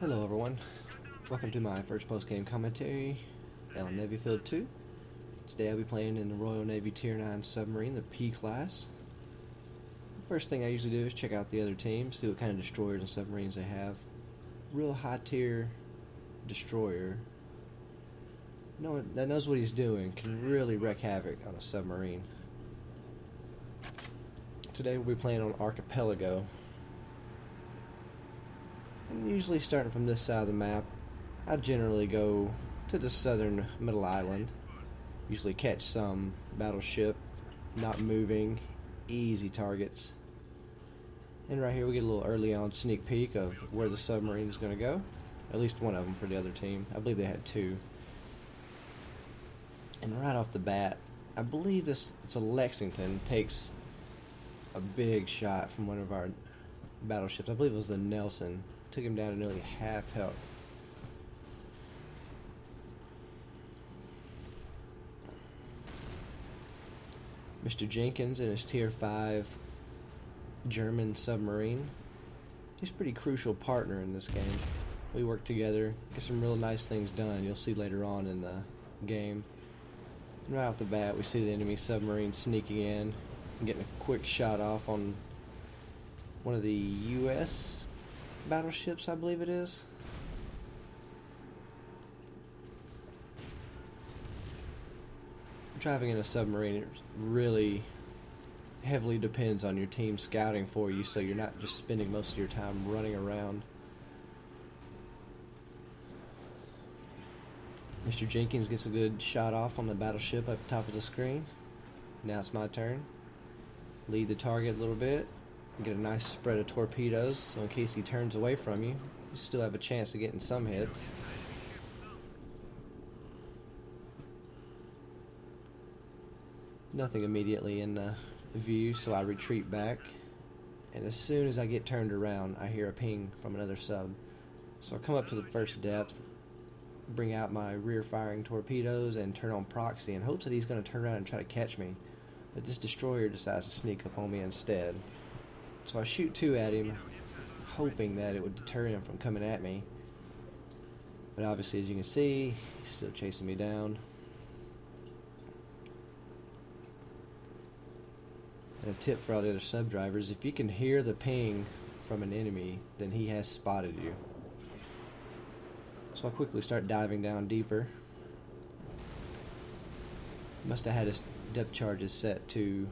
Hello everyone, welcome to my first post-game commentary on NavyField 2. Today I'll be playing in the Royal Navy Tier 9 Submarine, the P class. The first thing I usually do is check out the other teams, see what kind of destroyers and submarines they have. Real high tier destroyer that knows what he's doing can really wreak havoc on a submarine. Today we'll be playing on Archipelago. And usually starting from this side of the map, I generally go to the southern middle island. Usually catch some battleship, not moving, easy targets. And right here we get a little early on sneak peek of where the submarine is going to go. At least one of them for the other team. I believe they had two. And right off the bat, I believe it's a Lexington takes a big shot from one of our battleships. I believe it was the Nelson. Took him down to nearly half health. Mr. Jenkins and his Tier 5 German submarine. He's a pretty crucial partner in this game. We work together, get some real nice things done. You'll see later on in the game. And right off the bat, we see the enemy submarine sneaking in and getting a quick shot off on one of the U.S. battleships, I believe it is. Driving in a submarine, it really heavily depends on your team scouting for you, so you're not just spending most of your time running around. Mr. Jenkins gets a good shot off on the battleship up top of the screen. Now it's my turn. Lead the target a little bit. Get a nice spread of torpedoes, so in case he turns away from you, you still have a chance of getting some hits. Nothing immediately in the view, so I retreat back. And as soon as I get turned around, I hear a ping from another sub. So I come up to the first depth, bring out my rear-firing torpedoes, and turn on proxy in hopes that he's going to turn around and try to catch me. But this destroyer decides to sneak up on me instead. So I shoot two at him, hoping that it would deter him from coming at me. But obviously, as you can see, he's still chasing me down. And a tip for all the other sub drivers, if you can hear the ping from an enemy, then he has spotted you. So I quickly start diving down deeper. Must have had his depth charges set to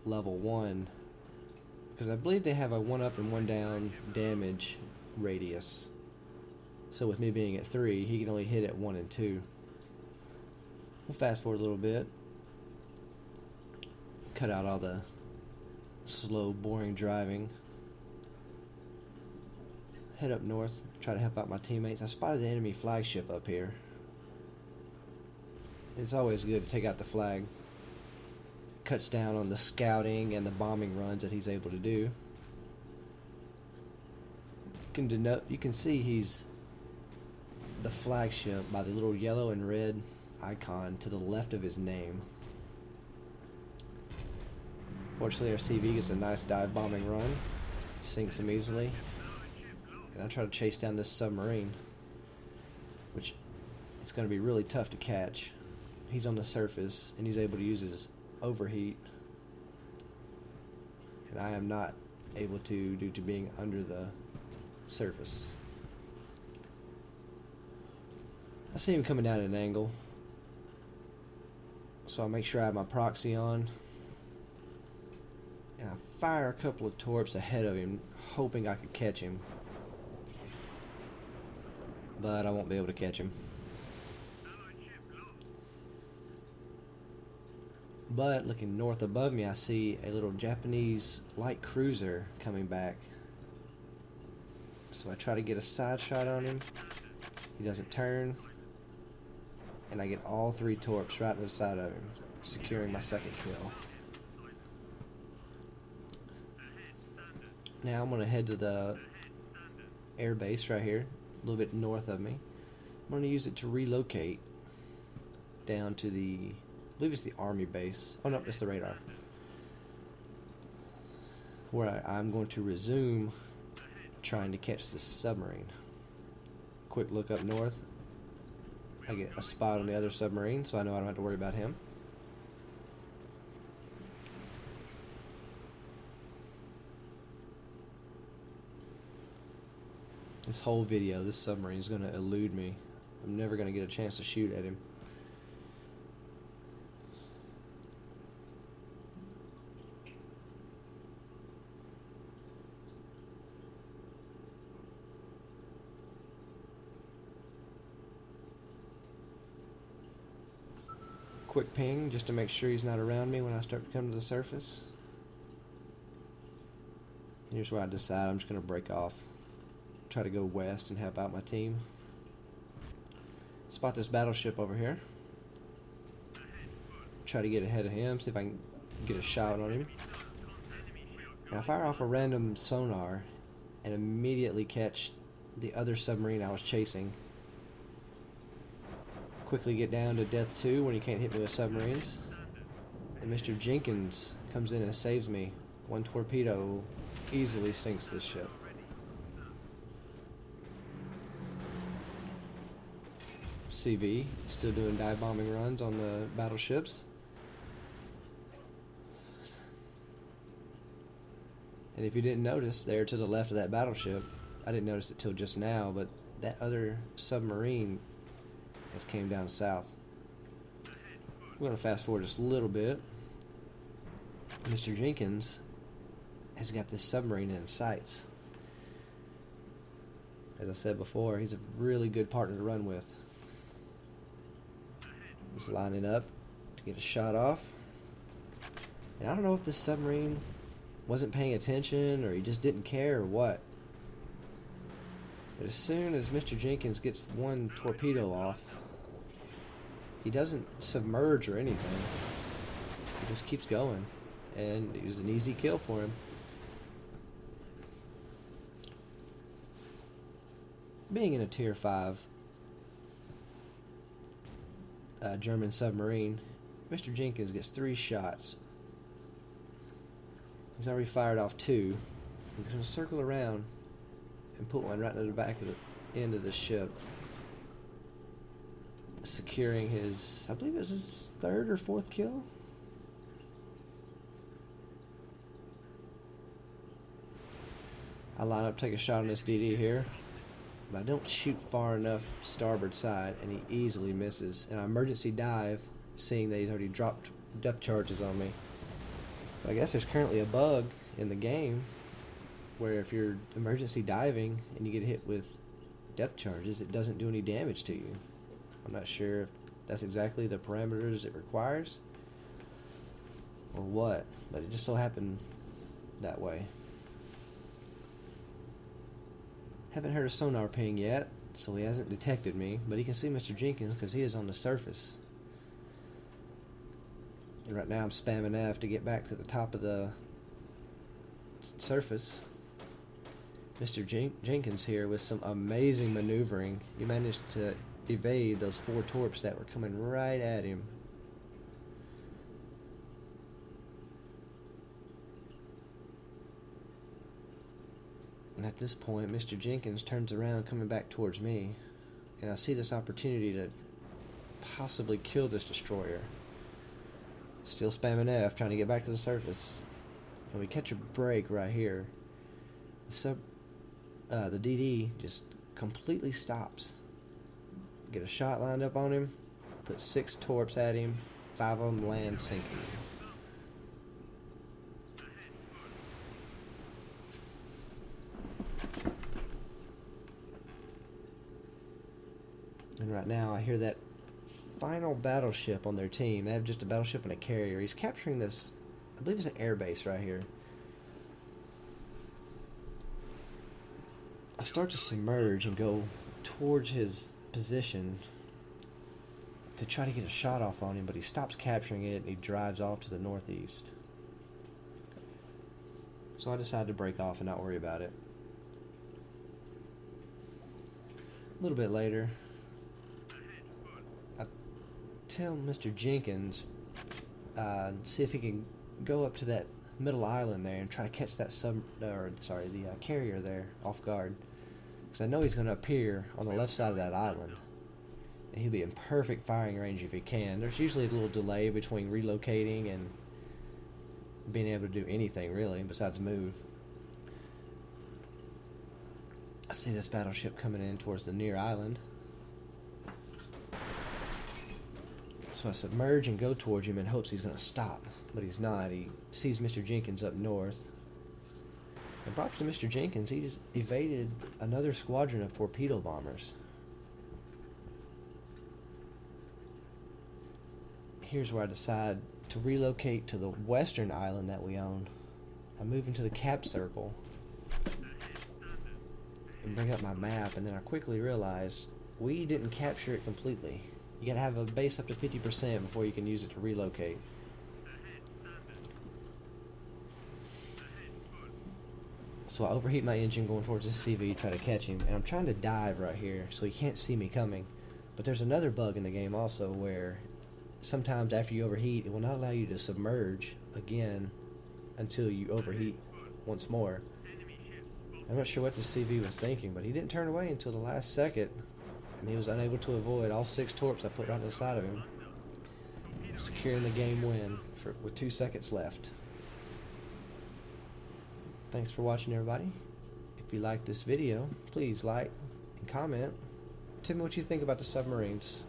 level 1. Because I believe they have a 1 up and 1 down damage radius. So with me being at 3, he can only hit at 1 and 2. We'll fast forward a little bit. Cut out all the slow, boring driving. Head up north, try to help out my teammates. I spotted the enemy flagship up here. It's always good to take out the flag. Cuts down on the scouting and the bombing runs that he's able to do. You can see he's the flagship by the little yellow and red icon to the left of his name. Fortunately, our CV gets a nice dive bombing run, sinks him easily, and I try to chase down this submarine, which it's going to be really tough to catch. He's on the surface and he's able to use his overheat, and I am not able to due to being under the surface. I see him coming down at an angle, so I make sure I have my proxy on, and I fire a couple of torps ahead of him, hoping I could catch him, but I won't be able to catch him. But looking north above me, I see a little Japanese light cruiser coming back. So I try to get a side shot on him. He doesn't turn. And I get all 3 torps right to the side of him, securing my second kill. Now I'm going to head to the air base right here, a little bit north of me. I'm going to use it to relocate down to the, I believe it's the Army base. Oh no, it's the radar. Where I'm going to resume trying to catch this submarine. Quick look up north. I get a spot on the other submarine, so I know I don't have to worry about him. This whole video, this submarine is going to elude me. I'm never going to get a chance to shoot at him. Quick ping just to make sure he's not around me when I start to come to the surface. Here's where I decide I'm just going to break off. Try to go west and help out my team. Spot this battleship over here. Try to get ahead of him, see if I can get a shot on him. And I fire off a random sonar and immediately catch the other submarine I was chasing. Quickly get down to depth 2 when he can't hit me with submarines. And Mr. Jenkins comes in and saves me. One torpedo easily sinks this ship. CV still doing dive bombing runs on the battleships. And if you didn't notice, there to the left of that battleship, I didn't notice it till just now, but that other submarine has came down south. We're going to fast forward just a little bit. Mr. Jenkins has got this submarine in sights. As I said before, he's a really good partner to run with. He's lining up to get a shot off. And I don't know if this submarine wasn't paying attention or he just didn't care or what. But as soon as Mr. Jenkins gets one torpedo off, he doesn't submerge or anything. He just keeps going. And it was an easy kill for him. Being in a Tier 5 German submarine, Mr. Jenkins gets 3 shots. He's already fired off 2. He's going to circle around and put one right into the back of the end of the ship, securing his, I believe it was his 3rd or 4th kill. I line up, take a shot on this DD here, but I don't shoot far enough starboard side, and he easily misses. And I emergency dive, seeing that he's already dropped depth charges on me. But I guess there's currently a bug in the game where if you're emergency diving and you get hit with depth charges, it doesn't do any damage to you. I'm not sure if that's exactly the parameters it requires or what, but it just so happened that way. Haven't heard a sonar ping yet, so he hasn't detected me, but he can see Mr. Jenkins because he is on the surface. And right now I'm spamming F to get back to the top of the surface. Mr. Jenkins here with some amazing maneuvering. He managed to evade those 4 torps that were coming right at him. And at this point, Mr. Jenkins turns around coming back towards me, and I see this opportunity to possibly kill this destroyer. Still spamming F, trying to get back to the surface. And we catch a break right here. The DD just completely stops. Get a shot lined up on him, put 6 torps at him, 5 of them land sinking. And right now I hear that final battleship on their team. They have just a battleship and a carrier. He's capturing this, I believe it's an airbase right here. I start to submerge and go towards his position to try to get a shot off on him, but he stops capturing it and he drives off to the northeast. So I decide to break off and not worry about it. A little bit later, I tell Mr. Jenkins see if he can go up to that middle island there and try to catch that the carrier there off guard. because I know he's going to appear on the left side of that island. And he'll be in perfect firing range if he can. There's usually a little delay between relocating and being able to do anything really besides move. I see this battleship coming in towards the near island. So I submerge and go towards him in hopes he's going to stop. But he's not. He sees Mr. Jenkins up north. And props to Mr. Jenkins, he just evaded another squadron of torpedo bombers. Here's where I decide to relocate to the western island that we own. I move into the cap circle and bring up my map, and then I quickly realize we didn't capture it completely. You gotta have a base up to 50% before you can use it to relocate. So I overheat my engine going towards this CV, try to catch him, and I'm trying to dive right here so he can't see me coming. But there's another bug in the game also where sometimes after you overheat, it will not allow you to submerge again until you overheat once more. I'm not sure what the CV was thinking, but he didn't turn away until the last second, and he was unable to avoid all 6 torps I put on the side of him, securing the game win with 2 seconds left. Thanks for watching, everybody. If you liked this video, please like and comment. Tell me what you think about the submarines.